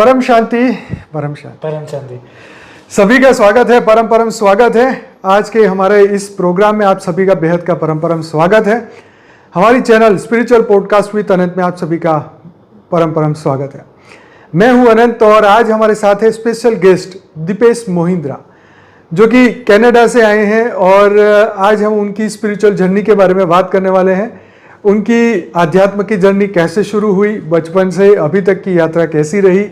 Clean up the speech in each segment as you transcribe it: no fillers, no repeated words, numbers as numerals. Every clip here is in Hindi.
परम शांति परम शांति परम शांति। सभी का स्वागत है, परम परम स्वागत है। आज के हमारे इस प्रोग्राम में आप सभी का बेहद का परम परम स्वागत है। हमारी चैनल स्पिरिचुअल पॉडकास्ट विद अनंत में आप सभी का परम परम स्वागत है। मैं हूं अनंत और आज हमारे साथ है स्पेशल गेस्ट दीपेश मोहिंद्रा, जो कि कनाडा से आए हैं और आज हम उनकी स्पिरिचुअल जर्नी के बारे में बात करने वाले हैं। उनकी आध्यात्म की जर्नी कैसे शुरू हुई, बचपन से अभी तक की यात्रा कैसी रही,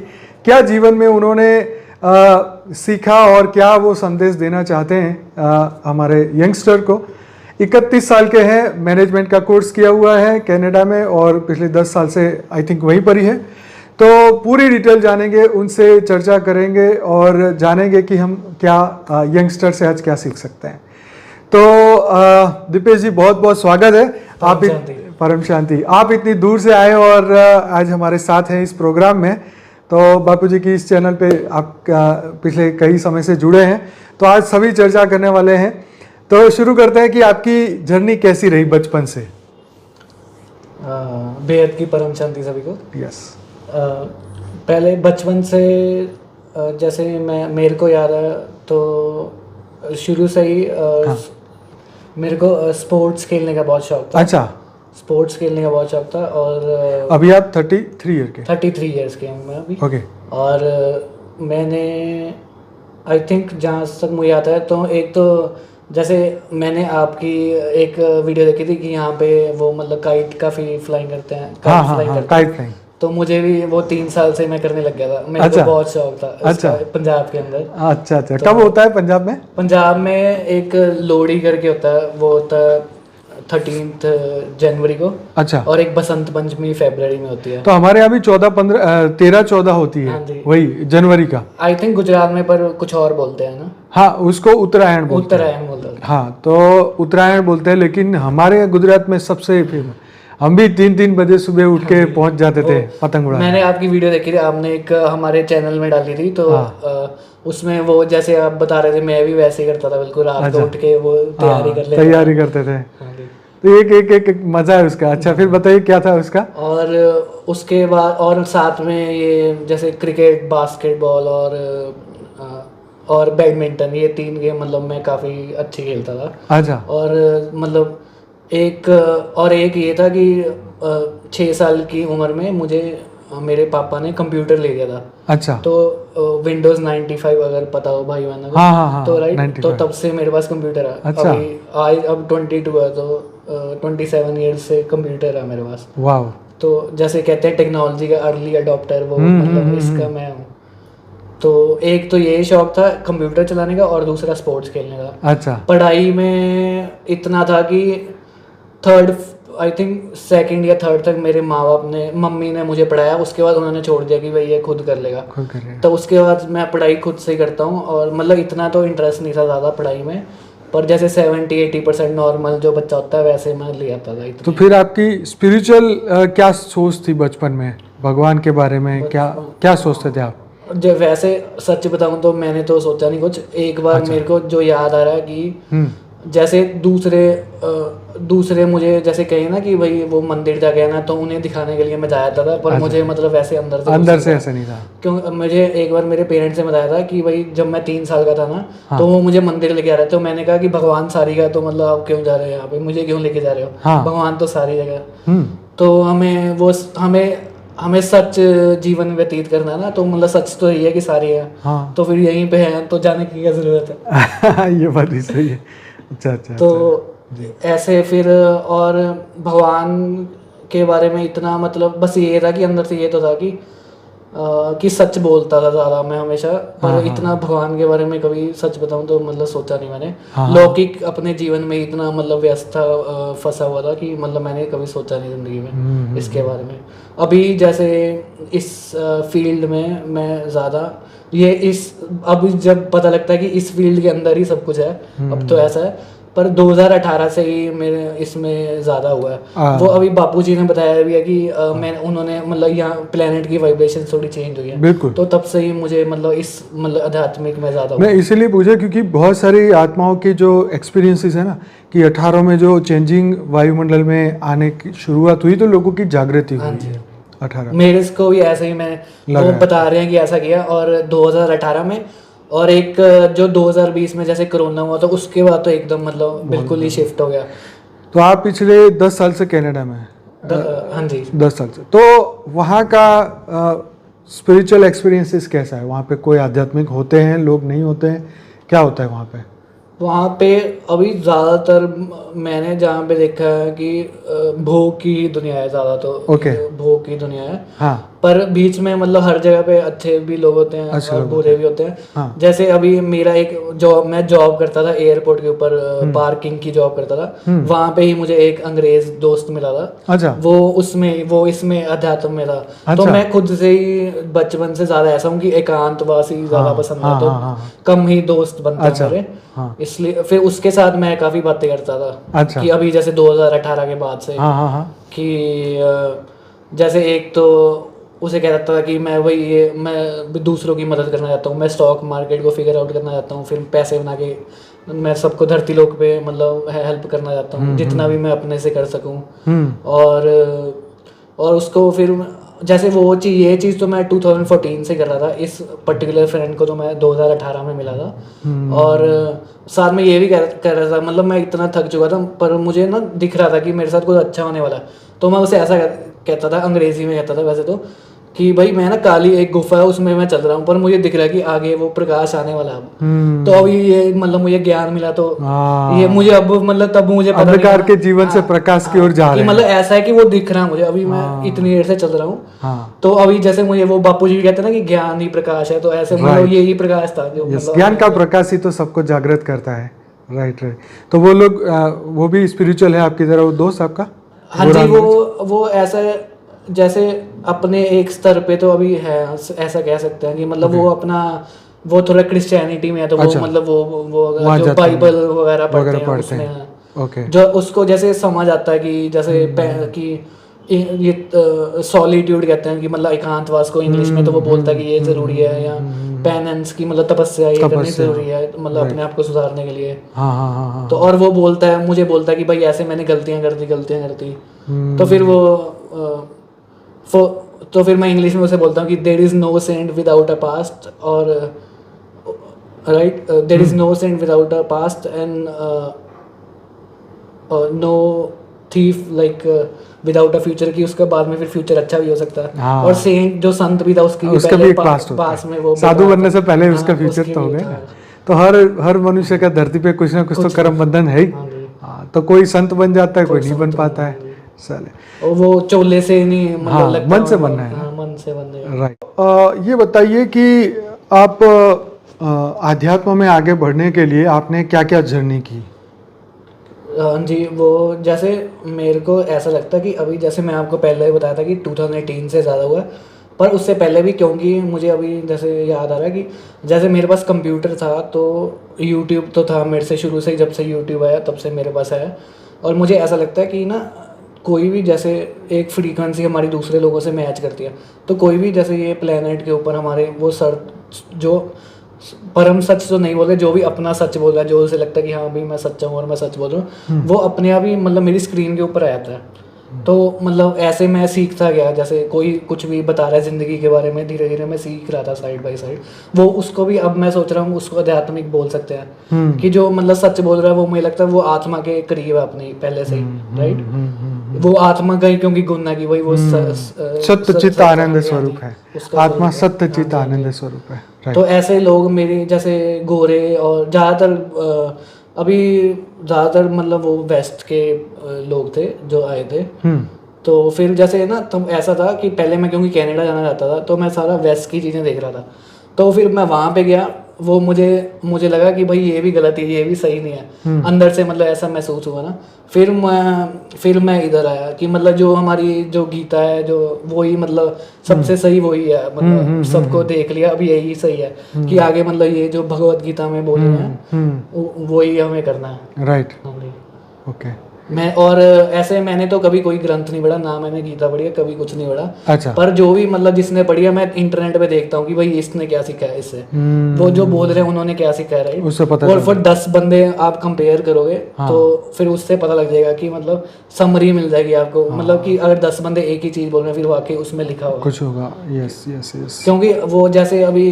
क्या जीवन में उन्होंने सीखा और क्या वो संदेश देना चाहते हैं हमारे यंगस्टर को। 31 साल के हैं, मैनेजमेंट का कोर्स किया हुआ है कनाडा में और पिछले 10 साल से आई थिंक वहीं पर ही है। तो पूरी डिटेल जानेंगे, उनसे चर्चा करेंगे और जानेंगे कि हम क्या यंगस्टर से आज क्या सीख सकते हैं। तो दीपेश जी बहुत बहुत स्वागत है। आप परम शांति, आप इतनी दूर से आए और आज हमारे साथ हैं इस प्रोग्राम में। तो बापू जी की इस चैनल पे आप पिछले कई समय से जुड़े हैं, तो आज सभी चर्चा करने वाले हैं। तो शुरू करते हैं कि आपकी जर्नी कैसी रही बचपन से। बेहद की परम शांति सभी को। यस। पहले बचपन से जैसे मेरे को याद है तो शुरू से ही मेरे को स्पोर्ट्स खेलने का बहुत शौक था। अच्छा, स्पोर्ट्स खेलने का बहुत शौक था। और अभी आप 33 ईयर के? 33 ईयर्स के हूँ मैं अभी। ओके। और मैंने आई थिंक जहाँ तक मुझे याद है तो एक तो जैसे मैंने आपकी एक वीडियो देखी थी कि यहाँ पे वो मतलब काइट काफ़ी फ्लाइंग करते हैं। Kite flying. तो मुझे भी वो 3 साल से मैं करने लग गया था। मेरे को बहुत शौक था। अच्छा, पंजाब के अंदर। अच्छा, तो कब होता है पंजाब में? पंजाब में एक लोहड़ी करके होता है, वो होता है 13 जनवरी को। अच्छा। और एक बसंत पंचमी फरवरी में होती है। तो हमारे यहाँ भी 13-14 होती है। हाँ, वही जनवरी का। आई थिंक गुजरात में पर कुछ और बोलते हैं ना। हाँ, उसको उत्तरायण बोलते हैं। हाँ, तो उत्तरायण बोलते हैं, लेकिन हमारे गुजरात में सबसे फेमस, हम भी 3-3 बजे सुबह उठ के पहुंच जाते थे पतंग उड़ाने। मैंने आपकी वीडियो देखी थी, आपने एक हमारे चैनल में डाली थी। तो उसमें वो जैसे आप बता रहे थे मैं भी वैसे ही करता था, बिल्कुल रात को उठ के वो तैयारी करते थे। तो एक मजा है उसका। अच्छा, फिर बताइए क्या था उसका। और उसके बाद और साथ में ये जैसे क्रिकेट, बास्केटबॉल और बैडमिंटन, ये 3 गेम मतलब मैं काफ़ी अच्छी खेलता था। अच्छा। और मतलब एक ये था कि 6 साल की उम्र में मुझे मेरे पापा ने कंप्यूटर ले दिया था। अच्छा। तो विंडोज़ 95 अगर पता हो भाई बहनों को। हाँ, तो राइट, तो तब से मेरे पास कंप्यूटर है। अच्छा। अब 22 है तो 27 ईयर्स से कंप्यूटर है मेरे पास। वाह। तो जैसे कहते हैं टेक्नोलॉजी का अर्ली अडॉप्टर, वो मतलब इसका मैं हूँ। तो एक तो ये शौक था कंप्यूटर चलाने का और दूसरा स्पोर्ट्स खेलने का। अच्छा। पढ़ाई में इतना था कि आई थिंक सेकंड या थर्ड तक मेरे मम्मी ने मुझे पढ़ाया। उसके बाद उन्होंने छोड़ दिया कि भाई ये खुद कर लेगा। तो उसके बाद मैं पढ़ाई खुद से ही करता हूँ। और मतलब इतना तो इंटरेस्ट नहीं था ज़्यादा पढ़ाई में, पर जैसे 70-80% नॉर्मल जो बच्चा होता है वैसे मैं ले आता था। तो फिर आपकी स्पिरिचुअल क्या सोच थी बचपन में, भगवान के बारे में क्या सोचते थे आप? जब वैसे सच बताऊं तो मैंने तो सोचा नहीं कुछ। एक बार मेरे को जो याद आ रहा है कि जैसे दूसरे मुझे जैसे कहे ना कि भाई वो मंदिर जा गया ना, तो उन्हें दिखाने के लिए मैं जाता था। पर मुझे मतलब वैसे अंदर से ऐसे नहीं था। क्यों, मुझे एक बार मेरे पेरेंट्स ने बताया था कि भाई जब मैं 3 साल का था ना, तो वो मुझे मंदिर लेके आ रहे थे। तो मैंने कहा कि भगवान सारी का, तो मतलब आप क्यों जा रहे हो यहाँ पे, मुझे क्यों लेके जा रहे हो? भगवान तो सारी जगह। तो हमें सच जीवन व्यतीत करना है ना, तो मतलब सच तो यही है कि सारी है। तो फिर यहीं पे है, तो जाने की क्या जरूरत है। ये बात भी सही है। अच्छा। तो ऐसे फिर और भगवान के बारे में इतना मतलब बस ये था कि अंदर से ये तो था कि सच बोलता था ज़्यादा मैं हमेशा। पर इतना भगवान के बारे में कभी सच बताऊं तो मतलब सोचा नहीं मैंने। लौकिक अपने जीवन में इतना मतलब व्यस्त था, फंसा हुआ था कि मतलब मैंने कभी सोचा नहीं ज़िंदगी में इसके बारे में। अभी जैसे इस फील्ड में मैं ज़्यादा अब जब पता लगता है कि इस फील्ड के अंदर ही सब कुछ है, अब तो ऐसा है। पर 2018 से ही मेरे इसमें ज़्यादा हुआ है। वो अभी बापूजी ने बताया भी है कि उन्होंने मतलब यहाँ प्लेनेट की वाइब्रेशन थोड़ी चेंज हुई है। बिल्कुल। तो तब से ही मुझे मतलब इस मतलब आध्यात्मिक में ज़्यादा मैं इसीलिए पूछा क्योंकि बहुत सारी आत्माओं की जो एक्सपीरियंसेस है ना कि 18 में जो चेंजिंग वायुमंडल में आने की शुरुआत हुई तो लोगों की जागृति हुई। 18 मेरे को भी ऐसे ही वो बता रहे हैं कि ऐसा किया, और 2018 में, और एक जो 2020 में जैसे कोरोना हुआ तो उसके बाद तो एकदम मतलब बिल्कुल ही शिफ्ट हो गया। तो आप पिछले 10 साल से कनाडा में हैं? हाँ जी, 10 साल से। तो वहाँ का स्पिरिचुअल एक्सपीरियंसेस कैसा है? वहाँ पे कोई आध्यात्मिक होते हैं, लोग नहीं होते हैं, क्या होता है वहाँ पे? वहाँ पे अभी ज़्यादातर मैंने जहाँ पे देखा है कि भोग की ही दुनिया है ज़्यादा, तो भोग की दुनिया है। हाँ। पर बीच में मतलब हर जगह पे अच्छे भी लोग होते हैं और बुरे भी होते हैं। हाँ। जैसे अभी मेरा एक मैं जॉब करता था एयरपोर्ट के ऊपर, पार्किंग की जॉब करता था। वहाँ पे ही मुझे एक अंग्रेज दोस्त मिला था। अच्छा। वो इसमें अध्यात्म में था। अच्छा। तो मैं खुद से ही बचपन से ज्यादा ऐसा हूँ कि एकांतवासी ज्यादा पसंद है, तो कम ही दोस्त बनते हैं मेरे। इसलिए फिर उसके साथ मैं काफी बातें करता था। अच्छा। कि अभी जैसे 2018 के बाद से कि जैसे एक तो उसे कह सकता था कि मैं दूसरों की मदद करना चाहता हूँ, मैं स्टॉक मार्केट को फिगर आउट करना चाहता हूँ, फिर पैसे बना के मैं सबको धरती लोक पे मतलब हेल्प करना चाहता हूँ जितना भी मैं अपने से कर सकूँ। और उसको फिर जैसे ये चीज़ तो मैं 2014 से कर रहा था। इस पर्टिकुलर फ्रेंड को तो मैं 2018 में मिला था। और साथ में ये भी कर रहा था, मतलब मैं इतना थक चुका था पर मुझे ना दिख रहा था कि मेरे साथ कुछ अच्छा होने वाला है। तो मैं उसे ऐसा कहता था, अंग्रेजी में कहता था वैसे तो, कि भाई मैं ना काली एक गुफा है उसमें मैं चल रहा हूँ, पर मुझे दिख रहा है कि आगे वो प्रकाश आने वाला है। तो अभी ये मतलब मुझे ज्ञान मिला, तो ये मुझे अब मतलब तब मुझे पता अंधकार के जीवन से प्रकाश की ओर जा रहे हैं। मतलब ऐसा है कि वो दिख रहा है मुझे, अभी मैं इतनी देर से चल रहा हूँ। तो अभी जैसे मुझे वो बापू जी कहते हैं ना कि ज्ञान ही प्रकाश है, तो ऐसे मतलब यही प्रकाश था जो ज्ञान का प्रकाश ही तो सबको जागृत करता है। राइट। तो वो लोग वो भी स्पिरिचुअल है आपकी तरह, वो दोस्त आपका? हाँ जी, वो ऐसा जैसे अपने एक स्तर पे तो अभी है, ऐसा कह सकते हैं कि मतलब वो थोड़ा क्रिश्चियनिटी में है, तो वो मतलब वो जो बाइबल वगैरह पढ़ते हैं उसमें जो उसको जैसे समझ आता है कि जैसे कि ये सॉलिट्यूड कहते हैं कि मतलब एकांतवास को इंग्लिश में, तो वो बोलता है कि ये जरूरी है, या पेनेंस की मतलब तपस्या ये करनी जरूरी है मतलब अपने आप को सुधारने के लिए। तो और वो मुझे बोलता है कि भाई ऐसे मैंने गलतियां कर दी। तो फिर मैं इंग्लिश में उसे बोलता हूँ कि there is no saint without a past, और right, there is no saint without a past and no thief like without a future, की उसके बाद में फिर फ्यूचर अच्छा भी हो सकता है। और सेंट जो संत भी था उसका भी एक पास्ट में वो साधु बनने से पहले उसका फ्यूचर तो हो गया। तो हर मनुष्य का धरती पे कुछ ना कुछ तो कर्म बंधन है ही। तो कोई संत बन जाता है, कोई नहीं बन पाता है। और वो चोले से नहीं मतलब मन से बनना है। मन से बनने का। राइट। ये बताइए कि आप आध्यात्म में आगे बढ़ने के लिए आपने क्या क्या जर्नी की? हाँ जी, वो जैसे मेरे को ऐसा लगता है कि अभी जैसे मैं आपको पहले ही बताया था कि 2018 से ज़्यादा हुआ, पर उससे पहले भी, क्योंकि मुझे अभी जैसे याद आ रहा है कि जैसे मेरे पास कंप्यूटर था तो यूट्यूब तो था मेरे से शुरू से ही, जब से यूट्यूब आया तब से मेरे पास है। और मुझे ऐसा लगता है कि ना कोई भी जैसे एक फ्रीक्वेंसी हमारी दूसरे लोगों से मैच करती है, तो कोई भी जैसे ये प्लेनेट के ऊपर हमारे वो जो परम सच तो नहीं बोले, जो भी अपना सच बोल रहा है, जो उसे लगता है कि हाँ भाई मैं सच्चा हूँ और मैं सच बोल रहा हूँ, वो अपने आप ही मतलब मेरी स्क्रीन के ऊपर आ जाता है। तो मतलब ऐसे मैं सीखता गया, जैसे कोई कुछ भी बता रहा है ज़िंदगी के बारे में, धीरे धीरे मैं सीख रहा था साइड बाय साइड। वो उसको भी अब मैं सोच रहा हूँ उसको आध्यात्मिक बोल सकते हैं कि जो मतलब सच बोल रहा है वो मुझे लगता है वो आत्मा के करीब है अपनी पहले से ही। राइट, वो आत्मा का ही क्योंकि गुण है कि वही वो सत्य चित्त आनंद स्वरूप है, आत्मा सत्य चित्त आनंद स्वरूप है। तो ऐसे लोग मेरे जैसे गोरे और ज़्यादातर मतलब वो वेस्ट के लोग थे जो आए थे। तो फिर जैसे ना तब ऐसा था कि पहले मैं क्योंकि कनाडा जाना चाहता था तो मैं सारा वेस्ट की चीज़ें देख रहा था। तो फिर मैं वहाँ पे गया, वो मुझे लगा कि भाई ये भी गलत है, ये भी सही नहीं है, अंदर से मतलब ऐसा महसूस हुआ ना। फिर मैं इधर आया कि मतलब जो हमारी जो गीता है जो वही मतलब सबसे सही वही है, मतलब सबको देख लिया अब यही सही है कि आगे मतलब ये जो भगवत गीता में बोले हैं वही हमें करना है। Right, okay. मैं और ऐसे मैंने तो कभी कोई ग्रंथ नहीं पढ़ा ना, मैंने गीता पढ़ी है, कभी कुछ नहीं पढ़ा। अच्छा। पर जो भी मतलब जिसने पढ़ी है, मैं इंटरनेट पे देखता हूँ कि भाई इसने क्या सीखा है इससे, वो जो बोल रहे हैं उन्होंने क्या सीखा है, राइट, उससे पता और फिर 10 बंदे आप कंपेयर करोगे तो फिर उससे पता लग जाएगा कि मतलब समरी मिल जाएगी आपको, मतलब कि अगर 10 बंदे एक ही चीज बोल रहे हैं फिर वाकई उसमें लिखा होगा कुछ होगा। Yes yes yes. क्योंकि वो जैसे अभी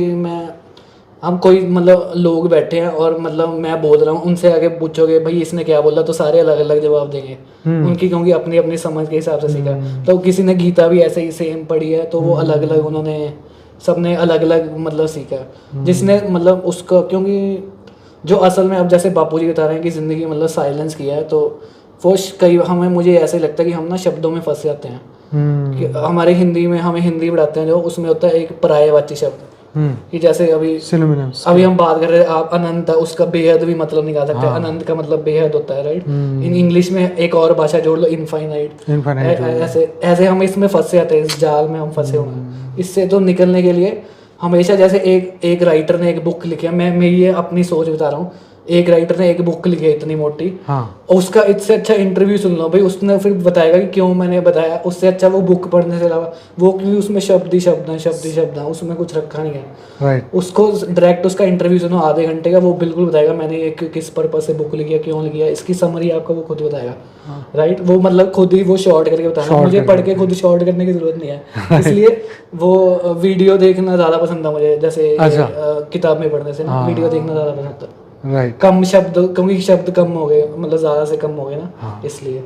हम कोई मतलब लोग बैठे हैं और मतलब मैं बोल रहा हूँ, उनसे आगे पूछोगे भाई इसने क्या बोला तो सारे अलग अलग जवाब देंगे उनकी, क्योंकि अपनी अपनी समझ के हिसाब से सीखा। तो किसी ने गीता भी ऐसे ही सेम पढ़ी है तो वो अलग अलग उन्होंने सबने अलग अलग मतलब सीखा, जिसने मतलब उसका, क्योंकि जो असल में अब जैसे बापू जी बता रहे हैं कि ज़िंदगी मतलब साइलेंस किया है, तो वो कई हमें मुझे ऐसे लगता है कि हम ना शब्दों में फंस जाते हैं कि हमारे हिंदी में हमें हिंदी पढ़ाते हैं जो उसमें होता है एक पर्यायवाची शब्द कि जैसे अभी हम बात कर रहे हैं आप अनंत है, उसका बेहद भी मतलब निकाल सकते हैं। अनंत का मतलब बेहद होता है, राइट। इन इंग्लिश में एक और भाषा जोड़ लो, इनफाइनाइट। ऐसे ऐसे हम इसमें फंसे जाते हैं, इस जाल में हम फंसे हुए हैं। इससे तो निकलने के लिए हमेशा जैसे एक राइटर ने एक बुक लिखी है, मैं ये अपनी सोच बता रहा हूँ, एक राइटर ने एक बुक लिखी है इतनी मोटी, उसका इससे अच्छा इंटरव्यू सुन लो भाई, उसने फिर बताएगा कि क्यों मैंने बताया। उससे अच्छा वो बुक पढ़ने से अलावा वो, क्योंकि उसमें शब्द ही शब्द हैं, उसमें कुछ रखा नहीं है, राइट। उसको डायरेक्ट उसका इंटरव्यू सुनो आधे घंटे का, वो बिल्कुल बताएगा मैंने ये किस पर्पज से बुक लिखी है, क्यों लिखी है, इसकी समरी आपको वो खुद बताएगा, राइट। वो मतलब खुद ही वो शॉर्ट करके बताएगा, मुझे पढ़ के खुद शॉर्ट करने की जरूरत नहीं है। इसलिए वो वीडियो देखना ज़्यादा पसंद है मुझे, जैसे किताब में पढ़ने से ना वीडियो देखना ज़्यादा पसंद है, राइट। कम शब्द, क्योंकि शब्द कम हो गए, मतलब ज़्यादा से कम हो गए ना, इसलिए।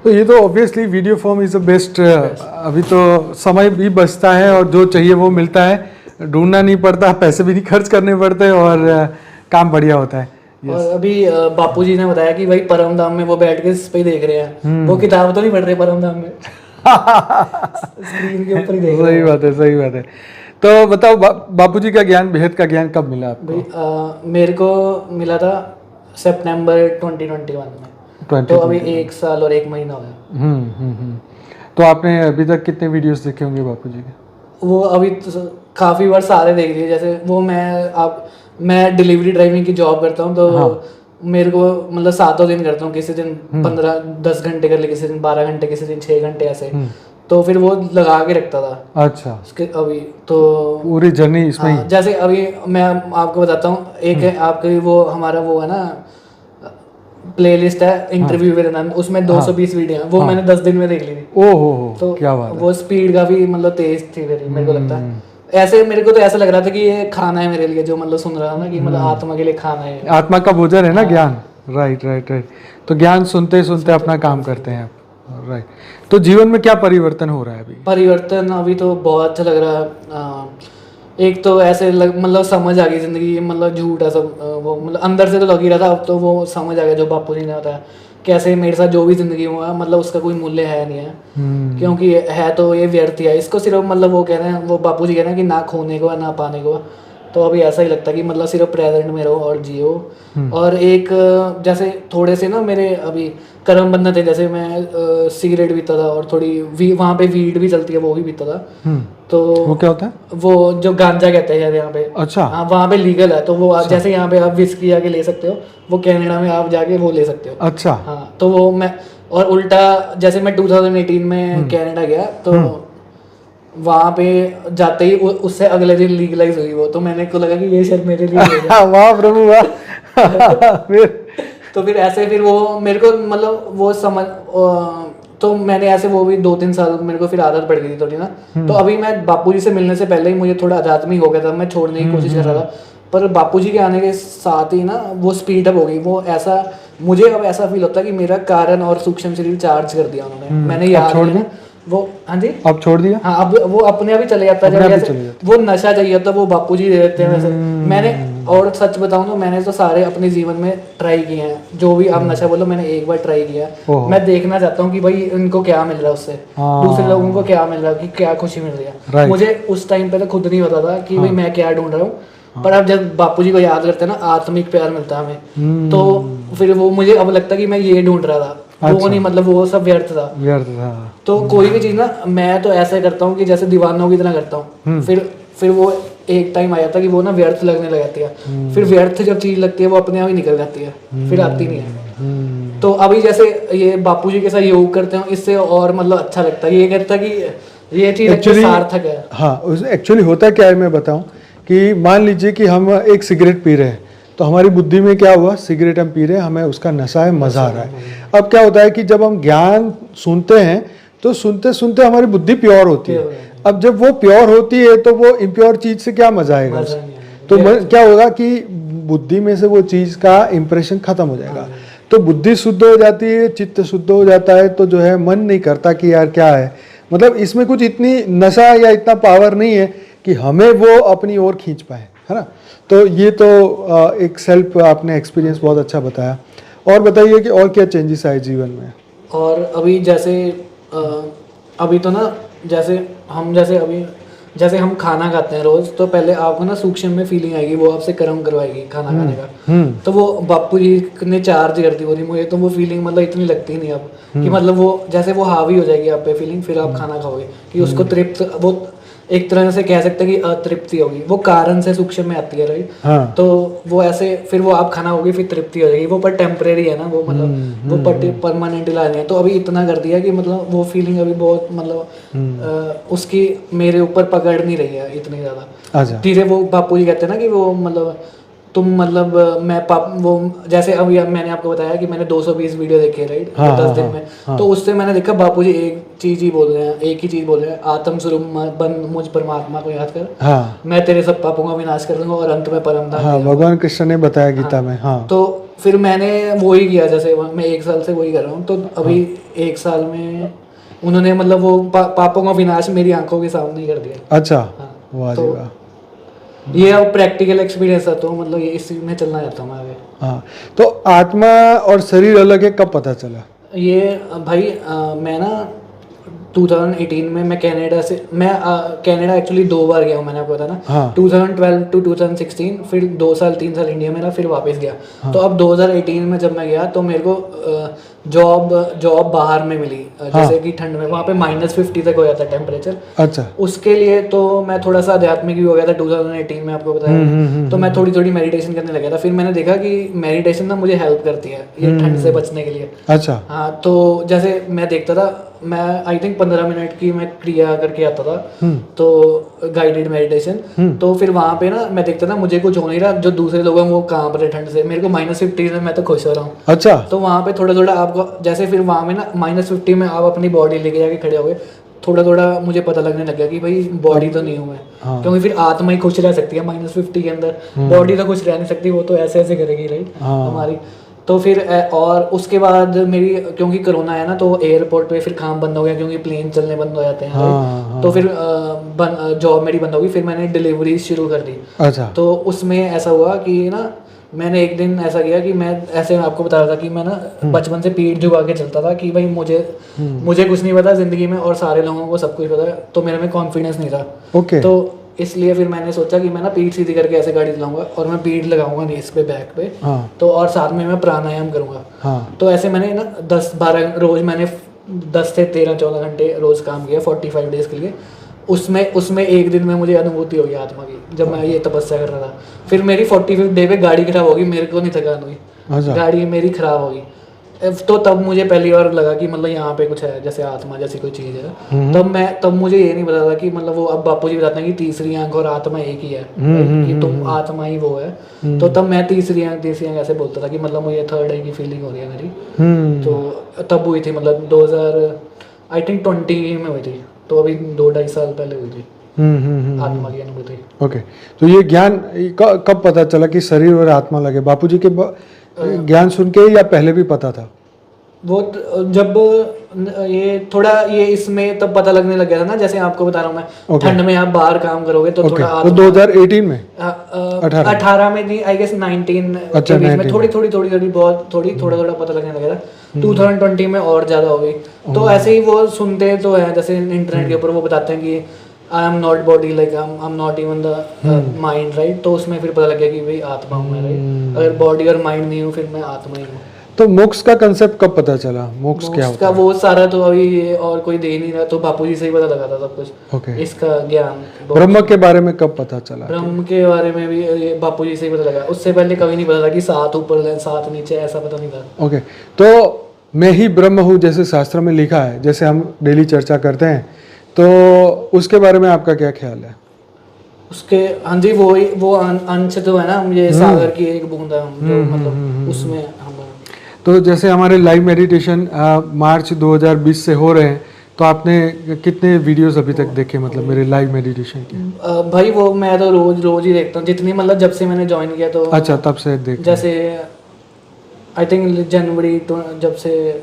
तो ये तो obviously video form is the best. अभी तो समय भी बचता है और जो चाहिए वो मिलता है, ढूंढना नहीं पड़ता, पैसे भी नहीं खर्च करने पड़ते और काम बढ़िया होता है। और अभी बापू जी ने बताया कि भाई परम धाम में वो बैठ के इस पे ही देख रहे हैं, वो किताब तो नहीं पढ़ रहे परम धाम में, स्क्रीन के ऊपर ही देख रहे हैं। सही बात है, सही बात है। तो बताओ बापू जी का ज्ञान, बेहद का ज्ञान कब मिला आपको? भाई मेरे को मिला था सितंबर 2021 में, तो अभी 1 साल और 1 महीना हो गया। तो आपने अभी तक कितने वीडियोस देखे होंगे बापू जी के? वो अभी तो काफ़ी बार सारे देख लिए, जैसे वो मैं डिलीवरी ड्राइविंग की जॉब करता हूँ, तो मेरे को मतलब 7 दिन करता हूँ, किसी दिन 15-10 घंटे कर ले, किसी दिन 12 घंटे, किसी दिन 6 घंटे ऐसे, तो फिर वो लगा के रखता था। अच्छा। अभी तो पूरी जर्नी इसमें ही। जैसे अभी मैं आपको बताता हूँ, एक है आपके वो हमारा वो है ना प्लेलिस्ट है इंटरव्यू विद आनंद, उसमें 220 वीडियो हैं, वो मैंने 10 दिन में देख ली थी। ओहो, तो क्या बात है। वो स्पीड काफी मतलब तेज थी मेरे को लगता है। ऐसे मेरे को तो ऐसा लग रहा था कि ये खाना है मेरे लिए, जो मतलब सुन रहा था ना कि मतलब आत्मा के लिए खाना है, आत्मा का भोजन है ना ज्ञान। Right right right. तो ज्ञान सुनते सुनते अपना काम करते हैं आप। राइट। तो जीवन में क्या परिवर्तन हो रहा है अभी? परिवर्तन अभी तो बहुत अच्छा लग रहा है। एक तो ऐसे मतलब समझ आ गई जिंदगी, मतलब झूठ है सब, वो मतलब अंदर से तो लग ही रहा था, अब तो वो समझ आ गया जो बापू जी ने बताया, कैसे मेरे साथ जो भी जिंदगी हुआ मतलब उसका कोई मूल्य है नहीं है, क्योंकि है तो ये व्यर्थ है, इसको सिर्फ मतलब वो कह रहे हैं, वो बापू जी कह रहे हैं कि ना खोने को ना पाने को। तो अभी ऐसा ही लगता है कि मतलब सिर्फ प्रेजेंट में रहो और जियो। और एक जैसे थोड़े से ना मेरे अभी कर्म बंधन थे, जैसे मैं सिगरेट पीता था और थोड़ी वहाँ पे वीड भी चलती है, वो भी पीता था। तो वो क्या होता है? वो जो गांजा कहते हैं यहाँ पे। अच्छा। हाँ, वहाँ पे लीगल है, तो वो अच्छा। जैसे यहाँ पे आप विस्की आके ले सकते हो, वो कनाडा में आप जाके वो ले सकते हो। अच्छा। हाँ, तो वो मैं और उल्टा जैसे मैं 2018 में कनाडा गया, तो वहाँ पे जाते ही उससे अगले दिन लीगलाइज हुई वो, तो मैंने को लगा कि ये शायद मेरे लिए वाह प्रभु वाह। तो फिर ऐसे फिर वो मेरे को मतलब वो समझ, तो मैंने ऐसे वो भी 2-3 साल मेरे को फिर आदत पड़ गई थी थोड़ी ना। तो अभी मैं बापूजी से मिलने से पहले ही मुझे थोड़ा आध्यात्मिक हो गया था, मैं छोड़ने की कोशिश कर रहा था, पर बापूजी के आने के साथ ही ना वो स्पीड अप हो गई। वो ऐसा मुझे अब ऐसा फील होता है कि मेरा कारण और सूक्ष्म शरीर चार्ज कर दिया उन्होंने, मैंने याद छोड़ दिया वो। हाँ जी, अब छोड़ दिया। हाँ, अब वो अपने आप ही चले जाता है, जैसे वो नशा चाहिए होता है वो बापूजी दे देते हैं वैसे। मैंने और सच बताऊं तो मैंने तो सारे अपने जीवन में ट्राई किए हैं, जो भी आप नशा बोलो मैंने एक बार ट्राई किया है। मैं देखना चाहता हूँ कि भाई इनको क्या मिल रहा है उससे, दूसरे लोगों को क्या मिल रहा है, कि क्या खुशी मिल रही है। मुझे उस टाइम पे तो खुद नहीं पता था कि भाई मैं क्या ढूंढ रहा हूँ, पर अब जब बापूजी को याद करते हैं ना, आत्मिक प्यार मिलता है हमें, तो फिर वो मुझे अब लगता है कि मैं ये ढूंढ रहा था। अच्छा। वो नहीं, मतलब वो सब व्यर्थ था। तो कोई भी चीज ना मैं तो ऐसे करता हूँ कि जैसे दीवानों की तरह करता हूँ, फिर वो एक टाइम आ जाता है कि वो ना व्यर्थ लगने लग जाती है। फिर व्यर्थ जब चीज लगती है वो अपने आप ही निकल जाती है, फिर आती नहीं है। तो अभी जैसे ये बापूजी के साथ योग करते हैं, इससे और मतलब अच्छा लगता है, ये कहता है कि ये चीज़ एक्चुअली सार्थक है। हाँ, एक्चुअली होता क्या है मैं बताऊं कि मान लीजिए कि हम एक सिगरेट पी रहे हैं, तो हमारी बुद्धि में क्या हुआ, सिगरेट हम पी रहे हैं, हमें उसका नशा है, मज़ा आ रहा है। अब क्या होता है कि जब हम ज्ञान सुनते हैं तो सुनते सुनते हमारी बुद्धि प्योर होती है। अब जब वो प्योर होती है तो वो इम्प्योर चीज़ से क्या मज़ा आएगा उसे? तो क्या होगा कि बुद्धि में से वो चीज़ का इम्प्रेशन खत्म हो जाएगा। तो बुद्धि शुद्ध हो जाती है, चित्त शुद्ध हो जाता है, तो जो है मन नहीं करता कि यार क्या है, मतलब इसमें कुछ इतनी नशा या इतना पावर नहीं है कि हमें वो अपनी ओर खींच पाए, है ना। तो ये तो एक सेल्फ आपने एक्सपीरियंस बहुत अच्छा बताया। और बताइए कि और क्या चेंजेस आए जीवन में? और अभी जैसे अभी तो ना जैसे हम खाना खाते हैं रोज, तो पहले आपको ना सूक्ष्म में फीलिंग आएगी, वो आपसे कर्म करवाएगी खाना खाने का। तो वो बापू जी ने चार्ज कर दी वो मुझे, तो वो फीलिंग मतलब इतनी लगती नहीं अब कि मतलब वो जैसे वो हावी हो जाएगी आप पे फीलिंग, फिर आप खाना खाओगे कि उसको तृप्त, वो एक तरह से कह सकते हैं कि अतृप्ति होगी, वो कारण से सूक्ष्म में आती है, राइट। हाँ। तो वो ऐसे फिर वो आप खाना होगी, फिर तृप्ति हो जाएगी, वो पर टेम्परेरी है ना वो, मतलब वो परमानेंट इलाज नहीं है। तो अभी इतना कर दिया कि मतलब वो फीलिंग अभी बहुत मतलब उसकी मेरे ऊपर पकड़ नहीं रही है इतनी ज़्यादा। धीरे वो बापू जी कहते हैं ना कि वो मतलब तुम मतलब वो जैसे अभी मैंने आपको बताया कि मैंने 220 वीडियो देखे, राइट, 10 दिन में। तो उससे मैंने देखा बापूजी एक चीज ही बोल रहे हैं, एक ही चीज बोल रहे हैं, आत्म स्वरूप बन मुझ परमात्मा को याद कर, मैं तेरे सब पापों का विनाश कर दूंगा और अंत में परम धाम। भगवान कृष्ण ने बताया गीता में। तो फिर मैंने वही किया, जैसे मैं 1 साल से वही कर रहा हूँ। तो अभी 1 साल में उन्होंने मतलब वो पापों का विनाश मेरी आंखों के सामने ही कर दिया। अच्छा, वाह जी वाह। ये अब प्रैक्टिकल एक्सपीरियंस है, तो मतलब ये इसी में चलना चाहता हूँ मैं आगे। हाँ, तो आत्मा और शरीर अलग है, कब पता चला? ये भाई मैं ना 2018 में मैं कनाडा एक्चुअली 2 बार गया हूँ, मैंने आपको बताया ना। 2012 टू 2016, फिर 2 साल 3 साल इंडिया में रहा, फिर वापस गया। तो अब 2018 में जब मैं गया तो मेरे को जॉब बाहर में मिली, जैसे कि ठंड में वहाँ पे -50 तक हो जाता है टेम्परेचर। अच्छा। उसके लिए तो मैं थोड़ा सा आध्यात्मिक भी हो गया था 2018 में, आपको बताया। तो मैं थोड़ी थोड़ी मेडिटेशन करने लगा था। फिर मैंने देखा कि मेडिटेशन ना मुझे हेल्प करती है ये ठंड से बचने के लिए। अच्छा। हाँ, तो जैसे मैं देखता था, मैं आई थिंक 15 मिनट की मैं क्रिया करके आता था, तो गाइडेड मेडिटेशन। तो फिर वहाँ पे ना मैं देखता था मुझे कुछ हो नहीं रहा, जो दूसरे लोग हैं वो कांप रहे ठंड से, मेरे को -50 में मैं तो खुश हो रहा हूँ। अच्छा। तो वहाँ पे थोड़ा थोड़ा आपको जैसे फिर वहाँ में ना -50 में आप अपनी बॉडी लेके जाके खड़े हो गए, थोड़ा थोड़ा मुझे पता लगने लग गया कि भाई बॉडी तो नहीं हूँ मैं। क्योंकि फिर आत्मा ही खुश रह सकती है -50 के अंदर, बॉडी तो खुश रह नहीं सकती, वो तो ऐसे ऐसे करेगी, राइट, हमारी। तो फिर और उसके बाद मेरी, क्योंकि कोरोना है ना, तो एयरपोर्ट पे फिर काम बंद हो गया, क्योंकि प्लेन चलने बंद हो जाते हैं। तो फिर जॉब मेरी बंद होगी, फिर मैंने डिलीवरी शुरू कर दी। अच्छा। तो उसमें ऐसा हुआ कि ना मैंने एक दिन ऐसा किया कि मैं ऐसे आपको बता रहा था कि मैं ना बचपन से पीठ झुका के चलता था कि भाई मुझे कुछ नहीं पता जिंदगी में और सारे लोगों को सब कुछ पता है, तो मेरे में कॉन्फिडेंस नहीं था। ओके। तो इसलिए फिर मैंने सोचा कि मैं ना पीठ सीधी करके ऐसे गाड़ी चलाऊंगा और मैं पीठ लगाऊंगा नीस पे, बैक पे। तो और साथ में मैं प्राणायाम करूंगा। तो ऐसे मैंने ना 10-12 रोज मैंने 10 से 13-14 घंटे रोज काम किया 45 डेज के लिए। उसमें एक दिन में मुझे अनुभूति होगी आत्मा की, जब मैं ये तपस्या कर रहा था। फिर मेरी 45 डे पे गाड़ी खराब होगी, मेरे को नहीं थकान हुई, गाड़ी मेरी खराब होगी। तो तब मुझे पहली बार लगा कि मतलब यहाँ पे कुछ है, जैसे आत्मा जैसी कोई चीज़ है। तब मुझे ये नहीं पता था कि मतलब वो, अब बापू जी बताते हैं कि तीसरी आंख और आत्मा एक ही है, कि तुम आत्मा ही वो है। तो तब मैं तीसरी आंख ऐसे बोलता था कि मतलब मुझे थर्ड आई की फीलिंग हो रही है मेरी। तो तब हुई थी, मतलब 2020 में हुई थी, तो अभी 2-2.5 साल पहले हुई थी आत्मा की अनुभूति। ओके। तो ये ज्ञान कब पता चला कि शरीर और आत्मा लगे? बापूजी के ज्ञान सुन के या पहले भी पता था? वो जब ये इसमें तब पता लगने लग गया था ना, जैसे आपको बता रहा हूँ मैं, ठंड में आप बाहर काम करोगे तो थोड़ा तो 2018 में 18 में नहीं, आई गेस 19 के बीच में थोड़ी थोड़ा पता लगने लगा था। 2020 में और ज्यादा हो गई। तो ऐसे ही वो सुनते तो है, जैसे इंटरनेट के ऊपर वो बताते हैं कि I am not body, like I am not even the mind, right. तो उसमें फिर पता लग गया कि भाई आत्मा हूँ मैं, राइट। अगर बॉडी और माइंड नहीं हूँ फिर मैं आत्मा ही हूँ। तो मोक्ष का कंसेप्ट कब पता चला? मोक्ष क्या मोक्ष होता का है? वो सारा तो अभी ये और कोई दे नहीं रहा, तो बापूजी से ही पता लगा था सब कुछ। ओके। इसका ज्ञान ब्रह्म के बारे में कब पता चला? ब्रह्म के बारे में भी ये बापूजी से ही पता लगा। उससे पहले कभी नहीं पता था कि 7 ऊपर है 7 नीचे, ऐसा पता नहीं था। ओके, तो मैं ही ब्रह्म हूँ जैसे शास्त्र में लिखा है, जैसे हम डेली चर्चा करते हैं, तो उसके बारे में आपका क्या ख्याल है? उसके हाँ जी, वो अंश तो है ना, मुझे सागर की एक बूंद है, जो मतलब उसमें हम। तो जैसे हमारे लाइव मेडिटेशन मार्च 2020 से हो रहे हैं, तो आपने कितने वीडियोस अभी तक देखे, मतलब मेरे लाइव मेडिटेशन के? भाई वो मैं तो रोज ही देखता हूँ, जितनी मतलब जब से मैंने ज्वाइन किया तो। अच्छा, तब से देख। जैसे आई थिंक जनवरी तो जब से,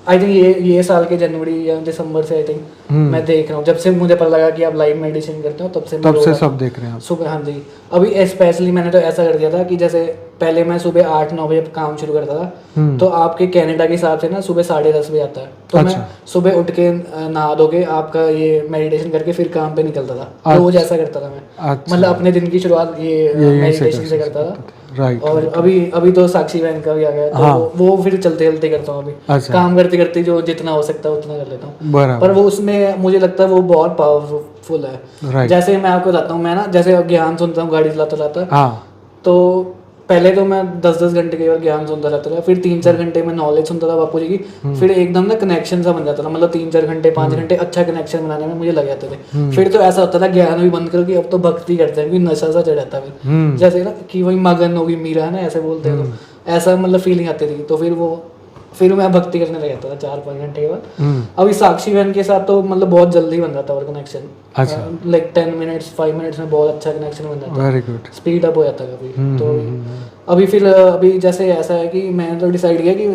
आई थिंक ये साल के जनवरी या दिसंबर से आई थिंक मैं देख रहा हूँ। जब से मुझे पता लगा कि आप लाइव मेडिटेशन करते हो तब से सब देख रहे हैं आप? सुबह हाँ जी। अभी स्पेशली मैंने तो ऐसा कर दिया था कि जैसे पहले मैं सुबह 8-9 बजे काम शुरू करता था, तो आपके कनाडा के हिसाब से ना सुबह 10:30 बजे आता है, तो मैं सुबह उठ के नहा धो के आपका ये मेडिटेशन करके फिर काम पे निकलता था। रोज ऐसा करता था मैं, मतलब अपने दिन की शुरुआत ये मेडिटेशन से करता था। राइट। और अभी तो साक्षी बहन का भी आ गया, तो वो फिर चलते चलते करता हूँ। अभी काम करते करते जो जितना हो सकता है उतना कर लेता हूँ, पर वो उसमें मुझे लगता है वो बहुत पावरफुल है। जैसे मैं आपको बताता हूँ, मैं ना जैसे ज्ञान सुनता हूँ गाड़ी चलाता चलाता, तो पहले तो मैं 10-10 घंटे के बाद ज्ञान सुनता रहता था, फिर 3-4 घंटे में नॉलेज सुनता था बापू जी की, फिर एकदम ना कनेक्शन सा बन जाता था, मतलब 3-4 घंटे 5 घंटे अच्छा कनेक्शन बनाने में मुझे लग जाते थे। फिर तो ऐसा होता था ज्ञान भी बंद करो कि अब तो भक्ति करते हैं, क्योंकि नशा सा चढ़ जाता है, जैसे ना कि वही मगन होगी मीरा है ना, ऐसे बोलते हैं, तो ऐसा मतलब फीलिंग आती थी। तो फिर मैं भक्ति करने लग जाता था 4-5 घंटे के बाद। अभी साक्षी बहन के साथ तो मतलब बहुत जल्दी बन जाता है कनेक्शन। अच्छा, लाइक 10 मिनट्स 5 मिनट्स में बहुत अच्छा कनेक्शन बन जाता है। वेरी गुड, स्पीड अप हो जाता है कभी। तो अभी जैसे ऐसा है कि मैंने तो डिसाइड किया कि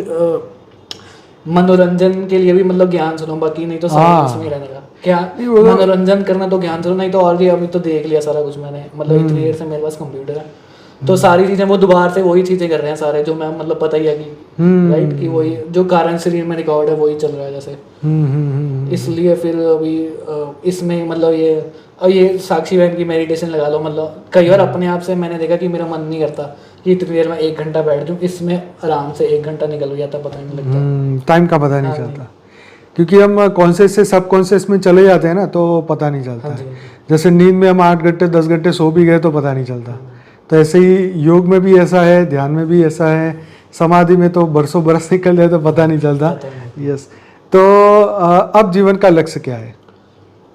मनोरंजन के लिए भी मतलब ज्ञान सुनो, बाकी नहीं तो साइलेंस में रहने का। क्या मनोरंजन करना तो ज्ञान सुनो, नहीं तो और भी अभी तो देख लिया सारा कुछ मैंने, मतलब इतनी देर से मेरे पास कंप्यूटर है, तो सारी चीजें वो दोबारा से वही चीजें कर रहे हैं सारे, जो मैं मतलब पता ही है कि राइट, कि वही जो कारण शरीर में रिकॉर्ड है वही चल रहा है जैसे। इसलिए फिर अभी इसमें मतलब ये साक्षी बहन की मेडिटेशन लगा लो, मतलब कई बार अपने आप से मैंने देखा कि मेरा मन नहीं करता कि इतनी देर में 1 घंटा बैठ जाऊँ, इसमें आराम से 1 घंटा निकल जाता, पता नहीं लगता, टाइम का पता नहीं चलता, क्योंकि हम कॉन्शियस से सब कॉन्शियस में चले जाते हैं ना, तो पता नहीं चलता है। जैसे नींद में हम 8 घंटे 10 घंटे सो भी गए तो पता नहीं चलता। तो ऐसे ही योग में भी ऐसा है, ध्यान में भी ऐसा है, समाधि में तो बरसों बरस निकल जाए तो पता नहीं चलता। यस। तो अब जीवन का लक्ष्य क्या है?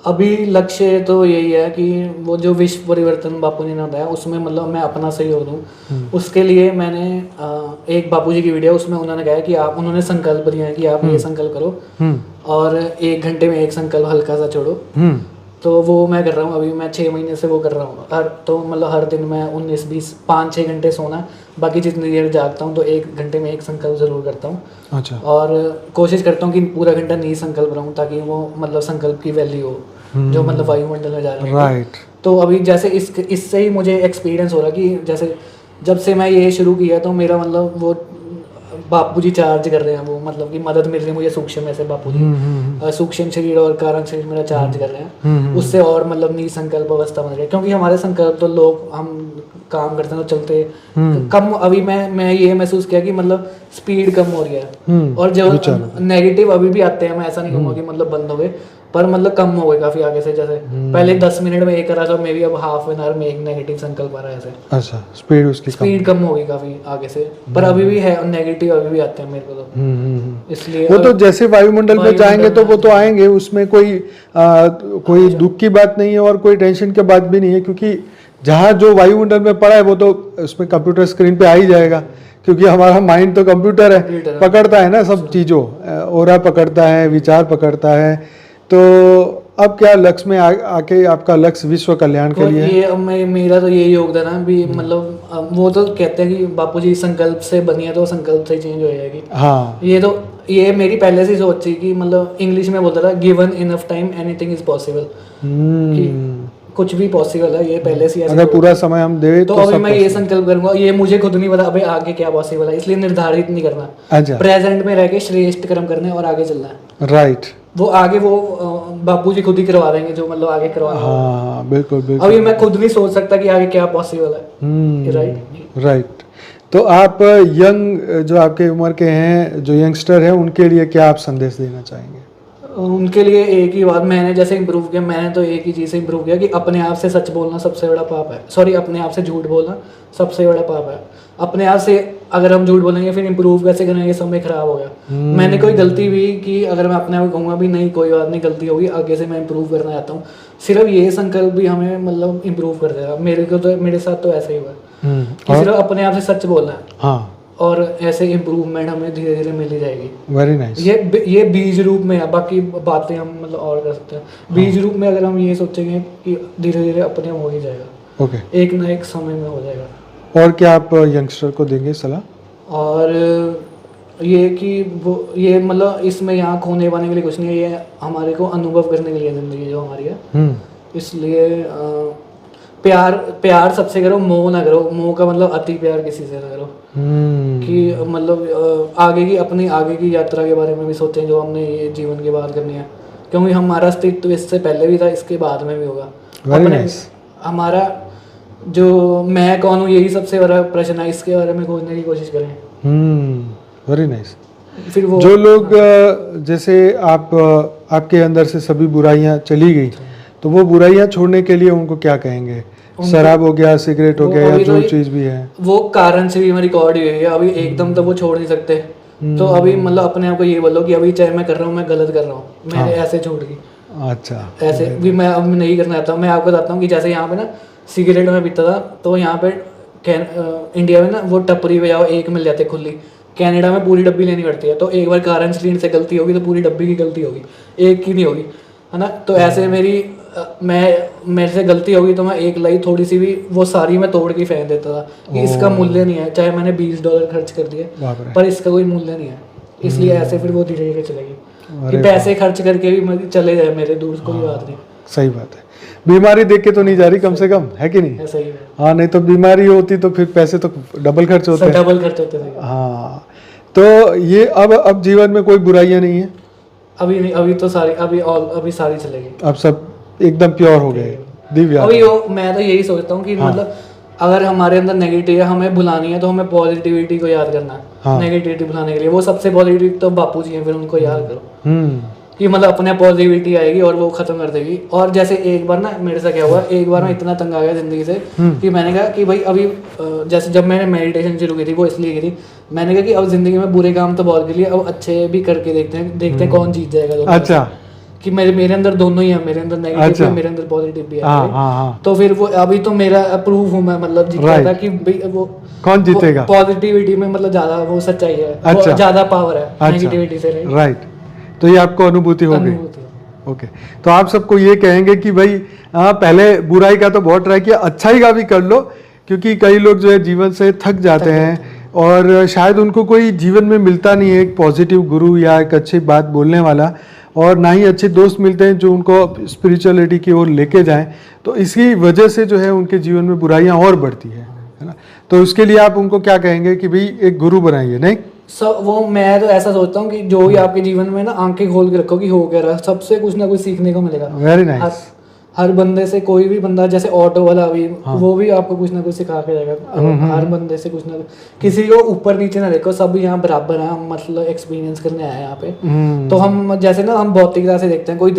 अभी लक्ष्य तो यही है कि वो जो विश्व परिवर्तन बापू जी ने बताया उसमें मतलब मैं अपना सहयोग दूँ। उसके लिए मैंने एक बापू जी की वीडियो, उसमें उन्होंने कहा कि उन्होंने संकल्प दिया है कि आप ये संकल्प करो और 1 घंटे में एक संकल्प हल्का सा छोड़ो। तो वो मैं कर रहा हूँ, अभी मैं 6 महीने से वो कर रहा हूँ। तो मतलब हर दिन मैं 19-20 5-6 घंटे सोना, बाकी जितनी देर जागता हूँ तो 1 घंटे में एक संकल्प जरूर करता हूँ। अच्छा। और कोशिश करता हूँ कि पूरा घंटा नहीं संकल्प रहूँ, ताकि वो मतलब संकल्प की वैल्यू हो जो मतलब वायुमंडल में जा रहा है। राइट। तो अभी जैसे इससे ही मुझे एक्सपीरियंस हो रहा कि जैसे जब से मैं ये शुरू किया तो मेरा मतलब वो बापूजी चार्ज कर रहे हैं, वो मतलब कि मदद मिल रही है मुझे सूक्ष्म में से बापूजी सूक्ष्म शरीर और कारण शरीर मेरा चार्ज कर रहे हैं। उससे और मतलब निसंकल्प अवस्था बन रही है, क्योंकि हमारे संकल्प तो लोग हम काम करते हैं तो चलते कम। अभी मैं ये महसूस किया कि मतलब स्पीड कम हो रही है, और जो नेगेटिव अभी भी आते हैं, मैं ऐसा नहीं कहूँगा कि मतलब बंद हो गए, पर मतलब कम हो गए काफी आगे से। जैसे पहले 10 मिनट में एक करा था, मे बी अब हाफ एन आवर में एक नेगेटिव संकल्प आ रहा है ऐसे। अच्छा, स्पीड कम हो गई काफी आगे से, पर अभी भी है नेगेटिव, अभी भी आते हैं मेरे को तो। इसलिए वो तो जैसे वायुमंडल में जाएंगे तो वो तो आएंगे, उसमें कोई दुख की बात नहीं है और कोई टेंशन की बात भी नहीं है, क्योंकि जहाँ जो वायुमंडल में पड़ा है वो तो उसमें कंप्यूटर स्क्रीन पे आ ही जाएगा, क्योंकि हमारा माइंड तो कंप्यूटर है, पकड़ता है ना सब चीज़ों, ओरा पकड़ता है, विचार पकड़ता है। तो अब क्या लक्ष्य में आके आपका लक्ष्य विश्व कल्याण के लिए ये मेरा तो ये योगदान है भी, मतलब वो तो कहते हैं कि बापूजी संकल्प से बनी है तो संकल्प से चेंज हो जाएगी। हाँ, ये मेरी पहले से सोच थी कि मतलब इंग्लिश में बोलता था given enough time anything is possible, कुछ भी पॉसिबल है, ये पहले से अगर पूरा समय हम दे तो अभी मैं ये संकल्प करूंगा। ये मुझे खुद नहीं पता अबे आगे क्या पॉसिबल है, इसलिए निर्धारित नहीं करना। अच्छा। प्रेजेंट में रह के श्रेष्ठ कर्म करने और आगे चलना है। राइट। वो आगे वो बापूजी खुद ही करवा देंगे जो मतलब आगे करवाना। हाँ, बिल्कुल बिल्कुल। अभी मैं खुद नहीं सोच सकता कि आगे क्या पॉसिबल है। राइट। तो आप यंग जो आपके उम्र के हैं, जो यंगस्टर हैं, उनके लिए क्या आप संदेश देना चाहेंगे? उनके लिए एक ही बात, मैंने जैसे इम्प्रूव किया, मैंने तो एक ही चीज़ से इम्प्रूव किया कि अपने आप से सच बोलना सबसे बड़ा पाप है। सॉरी, अपने आप से झूठ बोलना सबसे बड़ा पाप है। अपने आप से अगर हम झूठ बोलेंगे फिर इम्प्रूव कैसे करेंगे, समय खराब हो गया। मैंने कोई गलती भी की, अगर मैं अपने आप को कहूँगा भी नहीं कोई बात नहीं, गलती होगी, आगे से मैं इम्प्रूव करना चाहता हूँ, सिर्फ ये संकल्प भी हमें मतलब इम्प्रूव कर देगा। मेरे साथ तो ऐसा ही हुआ कि सिर्फ अपने आप से सच बोलना है। हाँ, और ऐसे इम्प्रूवमेंट हमें धीरे धीरे मिल ही जाएगी। Very nice. ये बीज रूप में है, बाकी बातें हम मतलब और कर सकते हैं। बीज रूप में अगर हम ये सोचेंगे कि धीरे धीरे अपने आप हो ही जाएगा। ओके, एक ना एक समय में हो जाएगा। और क्या आप यंगस्टर को देंगे सलाह? और ये कि वो ये मतलब इसमें यहाँ खोने पाने के लिए कुछ नहीं है, ये हमारे को अनुभव करने के लिए ज़िंदगी जो हमारी है। इसलिए प्यार सबसे करो, मोह ना करो। मोह का मतलब अति प्यार किसी से ना करो। कि मतलब अपनी आगे की यात्रा के बारे में भी सोचें, जो हमने ये जीवन के बाद करनी है, क्योंकि हमारा अस्तित्व इससे पहले भी था, इसके बाद में भी होगा। हमारा जो मैं कौन हूँ, यही सबसे बड़ा प्रश्न है, इसके बारे में खोजने की कोशिश करें। Very nice. फिर वो जो लोग जैसे आपके अंदर से सभी बुराइयां चली गई, तो वो बुराइयां छोड़ने के लिए उनको क्या कहेंगे? शराब हो गया, सिगरेट हो गया, या जो चीज भी है, वो कारण से भी हमारी रिकॉर्ड हुई है। अभी एकदम तो वो छोड़ नहीं सकते। तो अभी मतलब अपने आप को ये बोलो कि अभी चाहे मैं कर रहा हूँ, मैं गलत कर रहा हूँ, मैंने ऐसे छोड़ दी। अच्छा, ऐसे भी मैं अब नहीं करना चाहता हूँ। मैं आपको बताता हूँ कि जैसे यहाँ पे ना सिगरेट में पीता था, तो यहाँ पे इंडिया में ना वो टपरी पे जाओ, एक मिल जाते खुली। कनाडा में पूरी डब्बी लेनी पड़ती है। तो एक बार कारण स्लीन से गलती होगी तो पूरी डब्बी की गलती होगी, एक की नहीं होगी, है ना। तो ऐसे मेरे से गलती होगी तो मैं एक लाई थोड़ी सी भी, वो सारी मैं तोड़ के फेंक देता था कि इसका मूल्य नहीं है। चाहे मैंने $20 खर्च कर दिए, पर इसका कोई मूल्य नहीं है। इसलिए ऐसे फिर वो धीरे धीरे चलेगी कि पैसे खर्च करके भी चले जाए मेरे दूर, कोई बात नहीं। सही बात है। बीमारी देख के तो नहीं जा रही, कम से कम, है कि नहीं? ऐसा ही है। हाँ, नहीं तो बीमारी होती तो फिर पैसे तो डबल खर्च होते थे। हाँ, तो ये अब जीवन में कोई बुराइयां नहीं है अभी नहीं। अभी तो सारी अभी सारी चलेगी। अब सब एकदम प्योर हो गए, दिव्य। अभी मैं तो यही सोचता हूँ कि मतलब अगर हमारे अंदर नेगेटिव है, हमें भुलानी है, तो हमें पॉजिटिविटी को याद करना है। नेगेटिविटी भुलाने के लिए वो सबसे पॉजिटिव तो बापू जी हैं, फिर उनको याद करो कि मतलब अपने पॉजिटिविटी आएगी और वो खत्म कर देगी। और जैसे एक बार ना मेरे से क्या हुआ, एक बार मैं इतना तंग आ गया जिंदगी से कि मैंने कहा कि भाई अभी जैसे जब मैंने मेडिटेशन शुरू की थी, वो इसलिए की थी, मैंने कहा कि अब जिंदगी में बुरे काम तो बहुत के लिए, अब अच्छे भी करके देखते हैं कौन जीत जाएगा। अच्छा, कि मेरे अंदर दोनों ही है, मेरे अंदर नेगेटिव है, मेरे अंदर पॉजिटिव भी है। तो फिर वो अभी तो मेरा अप्रूव हूँ मैं, मतलब जीता था कि भाई वो कौन जीतेगा। पॉजिटिविटी में मतलब ज्यादा वो सच्चाई है, ज्यादा पावर है नेगेटिविटी से। राइट, तो ये आपको अनुभूति हो गई। ओके, तो आप सबको ये कहेंगे कि भाई पहले बुराई का तो बहुत ट्राई किया, अच्छाई का भी कर लो, क्योंकि कई लोग जो है जीवन से थक जाते हैं और शायद उनको कोई जीवन में मिलता नहीं है एक पॉजिटिव गुरु या एक अच्छी बात बोलने वाला, और ना ही अच्छे दोस्त मिलते हैं जो उनको स्पिरिचुअलिटी की ओर लेके जाएं। तो इसी वजह से जो है उनके जीवन में बुराइयां और बढ़ती है ना। तो उसके लिए आप उनको क्या कहेंगे कि भाई एक गुरु बनाइए? नहीं, वो मैं तो ऐसा सोचता हूँ कि जो भी आपके जीवन में ना आंखें खोल के रखो कि हो क्या रहा, सबसे कुछ ना कुछ सीखने को मिलेगा। Very nice. हर बंदे से, कोई भी बंदा, जैसे ऑटो वाला भी, वो भी आपको कुछ ना कुछ सिखा के जाएगा। हर बंदे से कुछ ना कुछ, किसी को ऊपर नीचे ना देखो, सब यहाँ बराबर है। हम मतलब एक्सपीरियंस करने आए हैं यहाँ पे। तो हम जैसे ना हम भौतिकता से देखते हैं, कोई